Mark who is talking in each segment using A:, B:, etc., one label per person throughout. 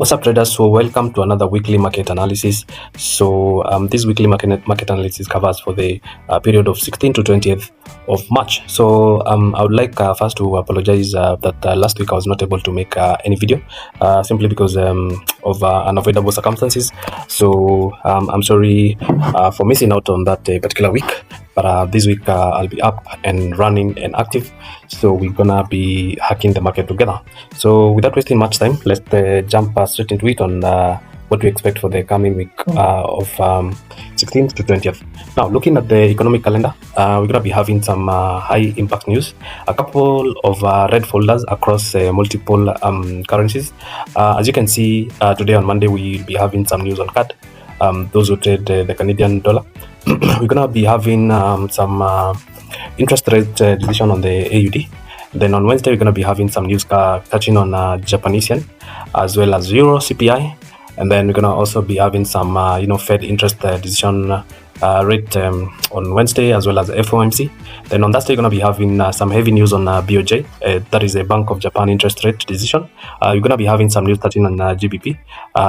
A: What's up, traders? So welcome to another weekly market analysis. So this weekly market analysis covers for the period of 16th to 20th of March. So I would like first to apologize that last week I was not able to make any video simply because of unavoidable circumstances. So I'm sorry for missing out on that particular week. But this week I'll be up and running and active, so we're gonna be hacking the market together. So without wasting much time, let's jump straight into it on what we expect for the coming week of 16th to 20th. Now, looking at the economic calendar, we're gonna be having some high impact news, a couple of red folders across multiple currencies. As you can see, today on Monday we'll be having some news on CAD. Those who trade the Canadian dollar. We're gonna be having some interest rate decision on the AUD. Then on Wednesday we're gonna be having some news touching on Japanese yen, as well as Euro CPI, and then we're gonna also be having some Fed interest decision rate on Wednesday, as well as FOMC. Then on Thursday, you're going to be having some heavy news on BOJ, that is a Bank of Japan interest rate decision. You're going to be having some news touching on GBP,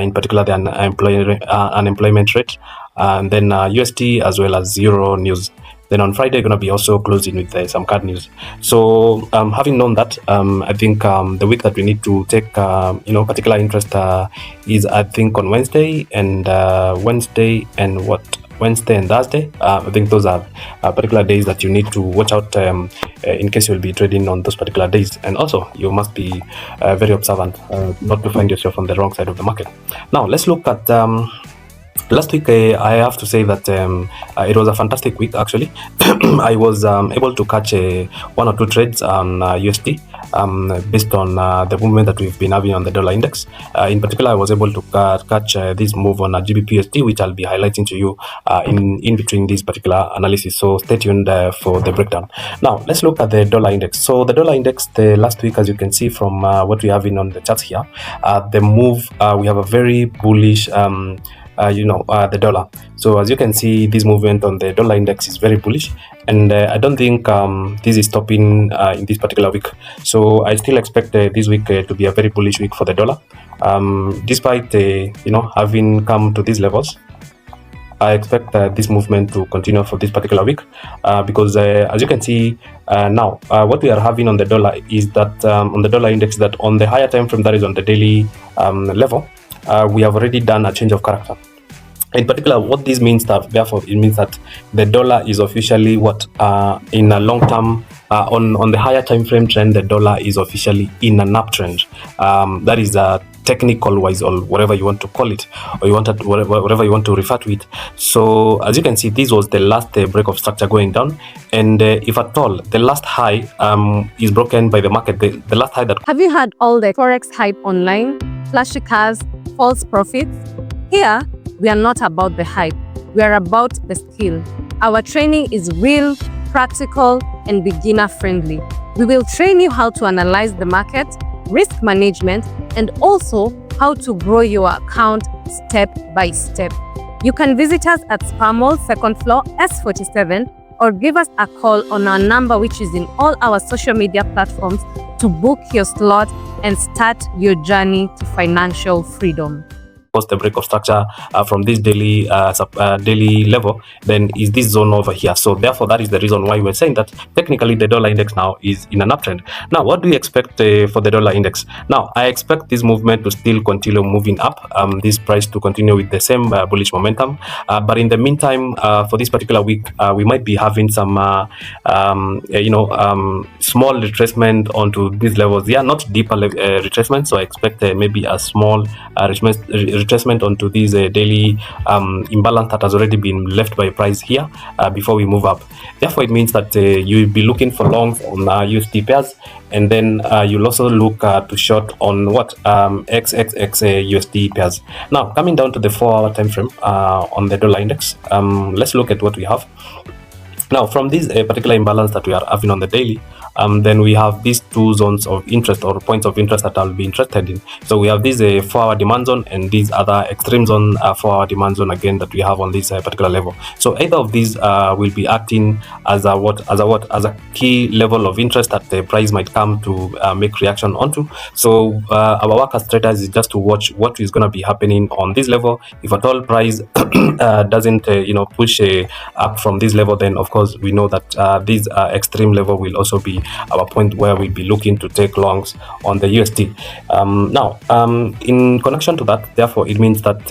A: in particular the unemployment rate, and then USD as well as Euro news. Then on Friday, you're going to be also closing with some card news. So having known that, I think the week that we need to take particular interest is, I think, on Wednesday and Thursday. I think those are particular days that you need to watch out in case you'll be trading on those particular days. And also, you must be very observant not to find yourself on the wrong side of the market. Now, let's look at last week. I have to say that it was a fantastic week, actually. I was able to catch one or two trades on USD based on the movement that we've been having on the dollar index. In particular, I was able to catch this move on GBPUSD, which I'll be highlighting to you in between this particular analysis. So stay tuned for the breakdown. Now, let's look at the dollar index. So the dollar index, the last week, as you can see from what we have in on the charts here, the move, we have a very bullish the dollar. So as you can see, this movement on the dollar index is very bullish, and I don't think this is stopping in this particular week. So I still expect this week to be a very bullish week for the dollar, despite having come to these levels. I expect this movement to continue for this particular week because as you can see now, what we are having on the dollar is that on the dollar index, that on the higher time frame, that is on the daily level, we have already done a change of character. In particular, what this means, that therefore it means that the dollar is officially in a long term on the higher time frame trend, the dollar is officially in an uptrend. That is technical wise, or whatever you want to call it, or whatever you want to refer to it. So as you can see, this was the last break of structure going down, and if at all the last high is broken by the market, the last high that...
B: Have you had all the forex hype online, flashy cars, false profits? Here we are not about the hype, we are about the skill. Our training is real, practical, and beginner friendly. We will train you how to analyze the market, risk management, and also how to grow your account step by step. You can visit us at Spar Mall, 2nd floor, S47, or give us a call on our number, which is in all our social media platforms, to book your slot and start your journey to financial freedom.
A: Post the break of structure from this daily level, then is this zone over here. So therefore, that is the reason why we're saying that technically the dollar index now is in an uptrend. Now, what do you expect for the dollar index? Now, I expect this movement to still continue moving up, this price to continue with the same bullish momentum, but in the meantime, for this particular week, we might be having some small retracement onto these levels. They are not deeper retracement, so I expect maybe a small retracement onto this daily imbalance that has already been left by price here before we move up. Therefore, it means that you'll be looking for longs on USD pairs, and then you'll also look to short on XAUUSD pairs. Now, coming down to the 4-hour time frame on the dollar index, let's look at what we have. Now, from this particular imbalance that we are having on the daily, then we have these two zones of interest or points of interest that I'll be interested in. So we have this 4-hour demand zone and these other extreme zone 4-hour demand zone again that we have on this particular level. So either of these will be acting as a key level of interest that the price might come to make reaction onto. So our work as traders is just to watch what is going to be happening on this level. If at all price doesn't push up from this level, then of course we know that this extreme level will also be our point where we'll be looking to take longs on the USD. Now in connection to that, therefore it means that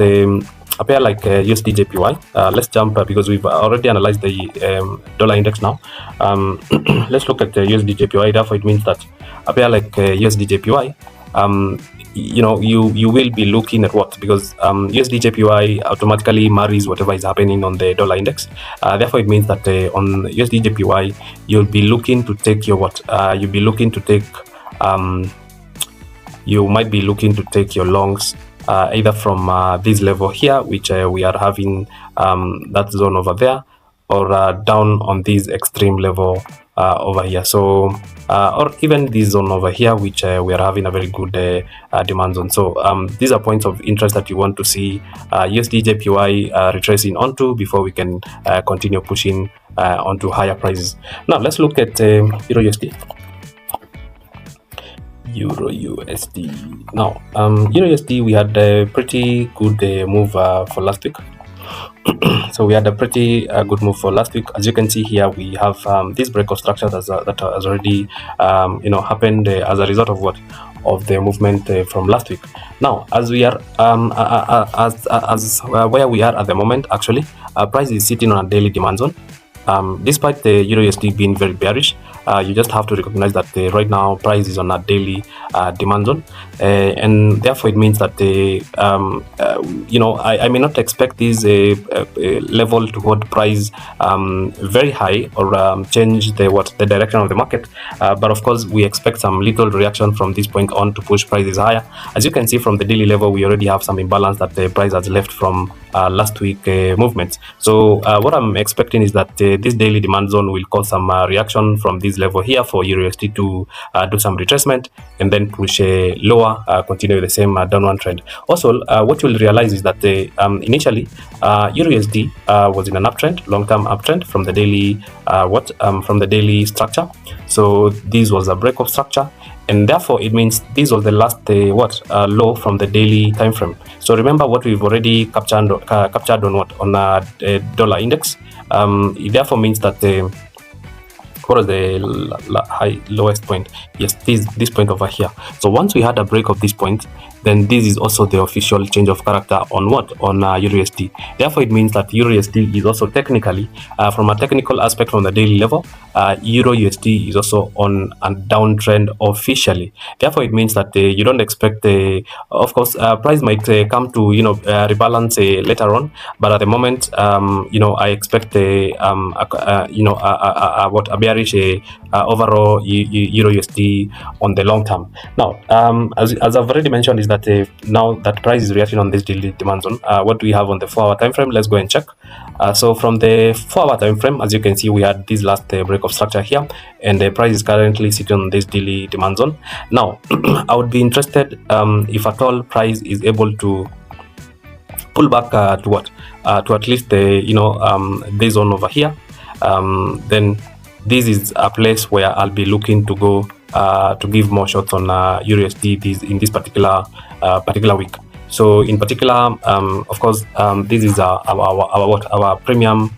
A: a pair like USD JPY, let's jump because we've already analyzed the dollar index now. Let's look at USD JPY. Therefore it means that a pair like USD JPY, you will be looking at what, because USD JPY automatically marries whatever is happening on the dollar index. Therefore it means that on USD JPY you'll be looking to take your what, you'll be looking to take you might be looking to take your longs either from this level here, which we are having that zone over there, or down on this extreme level over here. So or even this zone over here, which we are having a very good demand zone. So these are points of interest that you want to see USD JPY retracing onto before we can continue pushing onto higher prices. Now let's look at Euro USD. Euro USD. Now Euro USD, we had a pretty good move for last week. So we had a pretty good move for last week. As you can see here, we have this break of structure that has already happened as a result of what, of the movement from last week. Now as we are where we are at the moment, actually price is sitting on a daily demand zone. Despite the Euro USD being very bearish, you just have to recognize that right now price is on a daily demand zone, and therefore it means that I may not expect this level to hold price very high or change the direction of the market, but of course we expect some little reaction from this point on to push prices higher. As you can see from the daily level, we already have some imbalance that the price has left from last week movements. So what I'm expecting is that this daily demand zone will cause some reaction from this level here for Euro USD to do some retracement and then push lower, continue the same downward trend. Also, what you'll realize is that initially Euro USD was in an uptrend, long-term uptrend from the daily from the daily structure. So this was a break of structure, and therefore it means this was the last low from the daily time frame. So remember what we've already captured on what, on a dollar index. It therefore means that what is the lowest point? Yes, this point over here. So once we had a break of this point, then this is also the official change of character on what, on Euro USD. Therefore it means that Euro USD is also technically from a technical aspect from the daily level, Euro USD is also on a downtrend officially. Therefore it means that you don't expect of course price might come to rebalance later on, but at the moment I expect a bearish overall Euro USD on the long term. Now as I've already mentioned, is that now that price is reacting on this daily demand zone. What do we have on the 4-hour time frame? Let's go and check. So from the 4-hour time frame, as you can see, we had this last break of structure here, and the price is currently sitting on this daily demand zone. Now I would be interested if at all price is able to pull back to what, to at least the this zone over here. Then this is a place where I'll be looking to go to give more shots on Euro USD in this particular week. So in particular, of course, this is our premium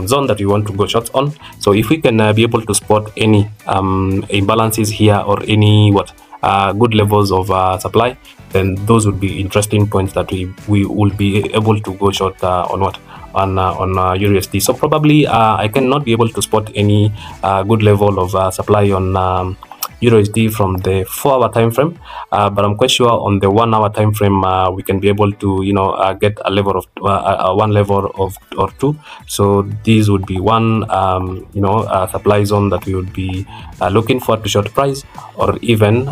A: zone that we want to go shots on. So if we can be able to spot any imbalances here or any good levels of supply, then those would be interesting points that we will be able to go short on Euro USD. So probably I cannot be able to spot any good level of supply on Euro USD from the 4-hour time frame, but I'm quite sure on the 1-hour time frame we can be able to get a level of one level of or two. So these would be one supply zone that we would be looking for to short price, or even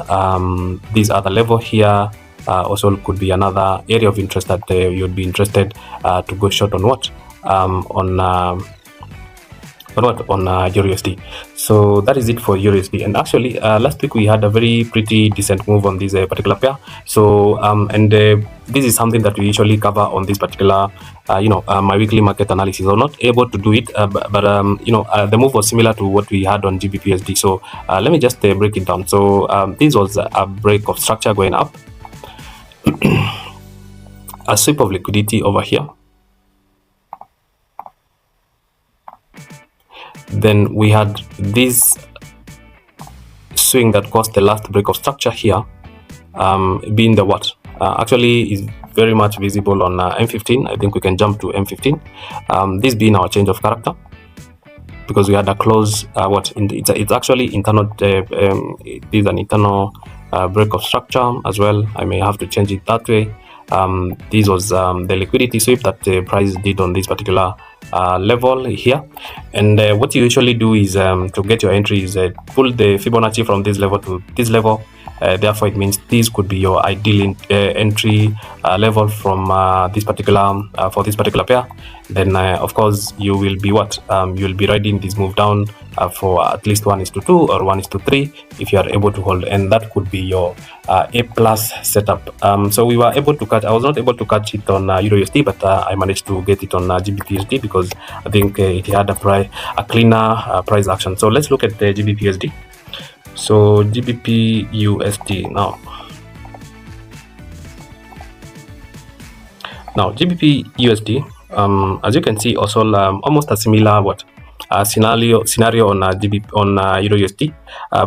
A: this other level here also could be another area of interest that you would be interested to go short on on EURUSD. So that is it for EURUSD. And actually, last week we had a very pretty decent move on this particular pair. So this is something that we usually cover on this particular, my weekly market analysis. I'm not able to do it, but the move was similar to what we had on GBPUSD. So let me just break it down. So this was a break of structure going up, a sweep of liquidity over here. Then we had this swing that caused the last break of structure here, being the what? Actually is very much visible on M15. I think we can jump to M15. This being our change of character, because we had a close it's actually internal. It is an internal break of structure as well. I may have to change it that way. This was the liquidity sweep that the price did on this particular level here. And what you usually do is to get your entry is pull the Fibonacci from this level to this level. Therefore, it means this could be your ideal entry level from this particular for this particular pair. Then, of course, you will be you will be riding this move down for at least 1:2 or 1:3 if you are able to hold, and that could be your A+ setup. So we were able to catch. I was not able to catch it on EURUSD, but I managed to get it on GBPUSD because I think it had a cleaner price action. So let's look at the GBPUSD. So GBPUSD now GBPUSD, as you can see, also almost a similar scenario on EURUSD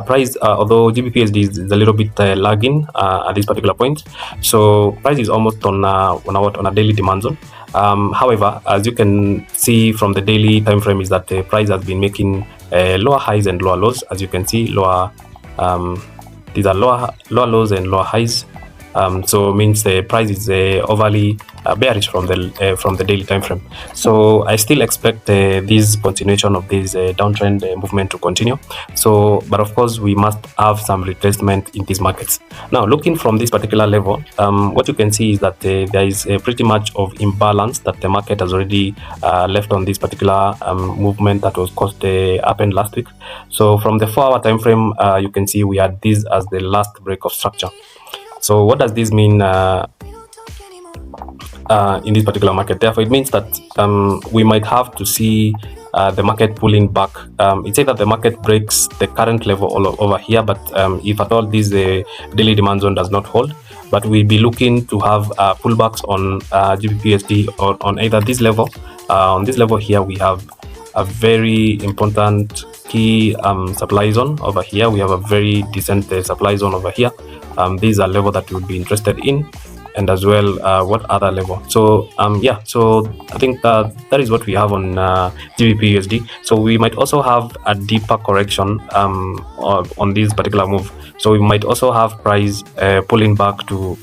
A: price, although GBPUSD is a little bit lagging at this particular point. So price is almost on a daily demand zone. However, as you can see from the daily time frame, is that the price has been making lower highs and lower lows. As you can see, these are lower lows and lower highs. So means the price is overly bearish from the daily time frame. So I still expect this continuation of this downtrend movement to continue. So, but of course, we must have some retracement in these markets. Now, looking from this particular level, what you can see is that there is pretty much of imbalance that the market has already left on this particular movement that was caused happened last week. So from the 4-hour time frame, you can see we had this as the last break of structure. So what does this mean in this particular market? Therefore, it means that we might have to see the market pulling back. It's either the market breaks the current level all over here, but if at all this daily demand zone does not hold, but we'll be looking to have pullbacks on GBPUSD or on either this level. On this level here, we have a very important key supply zone over here. We have a very decent supply zone over here. These are level that we would be interested in, and as well what other level. So yeah, so I think that is what we have on GBPUSD. So we might also have a deeper correction on this particular move. So we might also have price pulling back to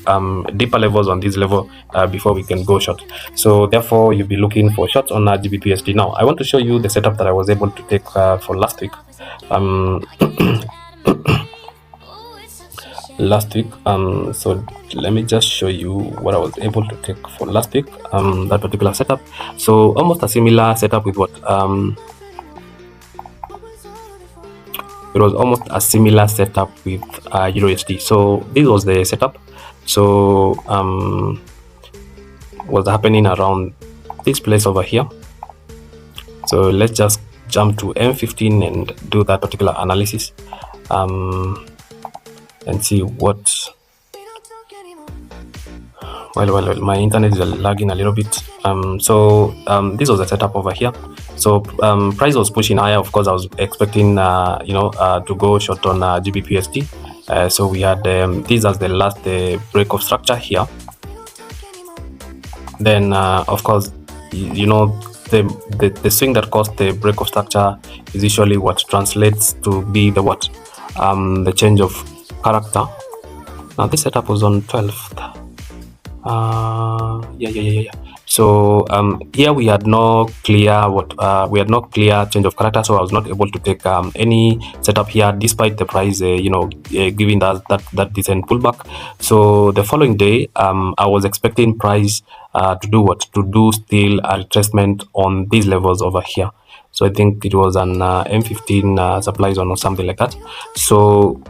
A: deeper levels on this level before we can go short. So therefore, you'll be looking for shorts on GBPUSD. Now I want to show you the setup that I was able to take for last week. So let me just show you what I was able to take for last week, that particular setup. So almost a similar setup with what it was almost a similar setup with EURUSD. So this was the setup. So was happening around this place over here. So let's just jump to M15 and do that particular analysis and see what. Well, my internet is lagging a little bit. This was the setup over here. So price was pushing higher. Of course, I was expecting to go short on GBPUSD. So we had this as the last break of structure here. Then of course, the swing that caused the break of structure is usually what translates to be the change of character. Now this setup was on 12th. Yeah. So here we had no clear change of character, so I was not able to take any setup here despite the price giving that decent pullback. So the following day I was expecting price to do still a retracement on these levels over here. So I think it was an M15 supply zone or something like that. So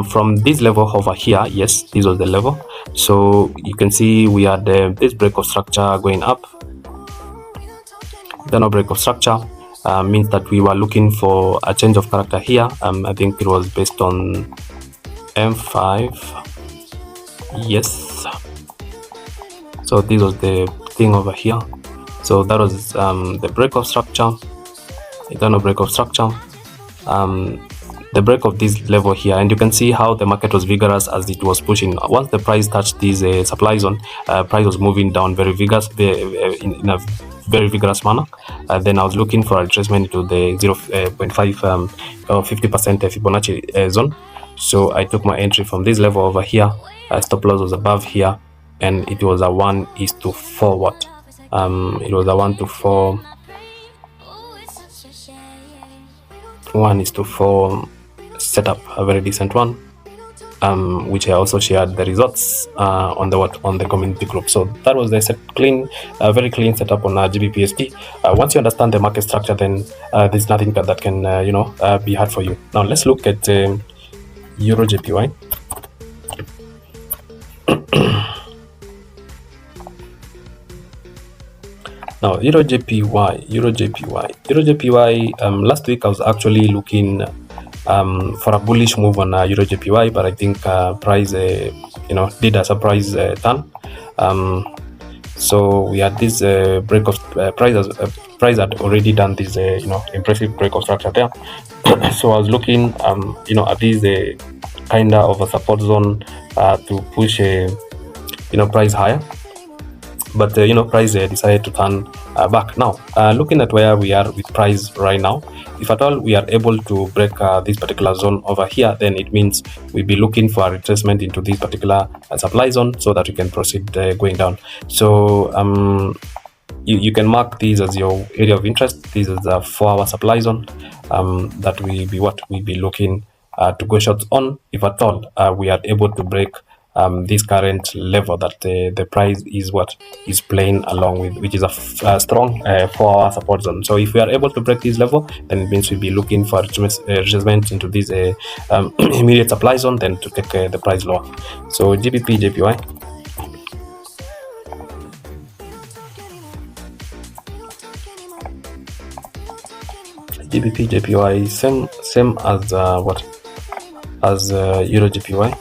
A: from this level over here, yes, this was the level. So you can see we had this break of structure going up. The no break of structure means that we were looking for a change of character here. I think it was based on M5. Yes. So this was the thing over here. So that was the break of structure. Internal break of structure. The break of this level here, and you can see how the market was vigorous as it was pushing. Once the price touched this supply zone, price was moving down very vigorous, in a very vigorous manner. Then I was looking for a retracement into the 0.5 or 50% Fibonacci zone. So I took my entry from this level over here. Stop loss was above here, and it was a 1:4 what? It was a 1:4. 1:4 setup, a very decent one, which I also shared the results on the community group. So that was the very clean setup on GBPUSD. Once you understand the market structure, then there's nothing that can be hard for you. Now let's look at Euro JPY. Now, Euro JPY. Last week I was actually looking for a bullish move on Euro JPY, but I think price, did a surprise turn. So we had this break of price had already done this, impressive break of structure there. So I was looking, at this kind of a support zone to push, price higher. But price decided to turn back. Now looking at where we are with price right now, if at all we are able to break this particular zone over here, then it means we'll be looking for a retracement into this particular supply zone so that we can proceed going down. So you can mark these as your area of interest. This is a 4-hour supply zone that we'll be looking to go short on, if at all we are able to break this current level that the price is playing along with, which is a strong 4-hour support zone. So if we are able to break this level, then it means we'll be looking for retracement into this immediate supply zone, then to take the price lower. So GBP JPY. GBP JPY same as Euro JPY.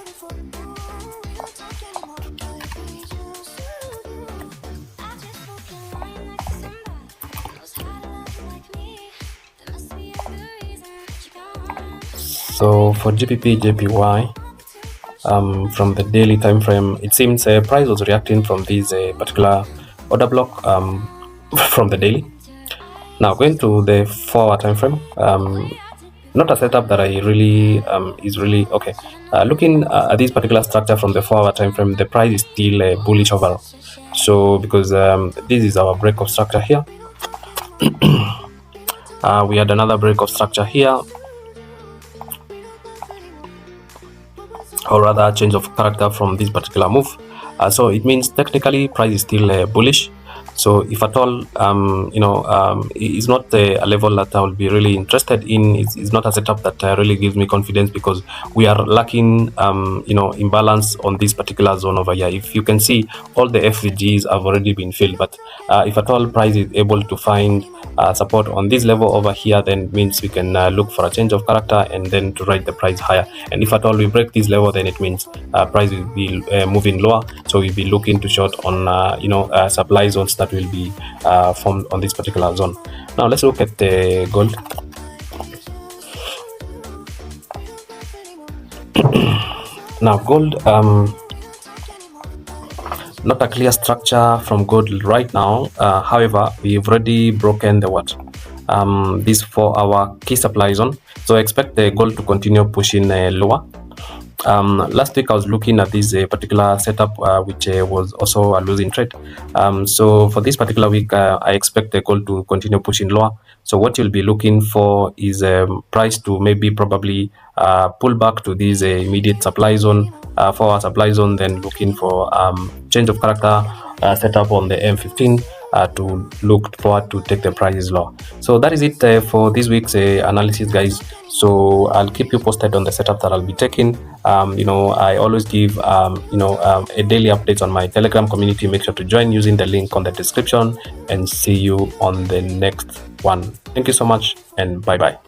A: So for GBP JPY, from the daily time frame, it seems price was reacting from this particular order block from the daily. Now going to the 4-hour time frame, not a setup that I really is really okay. Looking at this particular structure from the 4-hour time frame, the price is still bullish overall. So because this is our break of structure here, we had another break of structure here, or rather change of character from this particular move. So it means technically price is still bullish. So if at all it's not a level that I will be really interested in, it's not a setup that really gives me confidence, because we are lacking imbalance on this particular zone over here. If you can see, all the FVGs have already been filled, but if at all price is able to find support on this level over here, then it means we can look for a change of character and then to ride the price higher. And if at all we break this level, then it means price will be moving lower, so we'll be looking to short on supply zones that will be formed on this particular zone. Now let's look at the gold. Now gold, not a clear structure from gold right now. However, we've already broken the this 4-hour key supply zone, so I expect the gold to continue pushing lower. Last week I was looking at this particular setup which was also a losing trade. So for this particular week I expect the gold to continue pushing lower. So what you'll be looking for is price to probably pull back to this immediate supply zone, 4-hour supply zone, then looking for change of character setup on the M15 to look forward to take the prices low. So that is it for this week's analysis, guys. So I'll keep you posted on the setup that I'll be taking. I always give a daily updates on my Telegram community. Make sure to join using the link on the description, and see you on the next one. Thank you so much, and bye bye.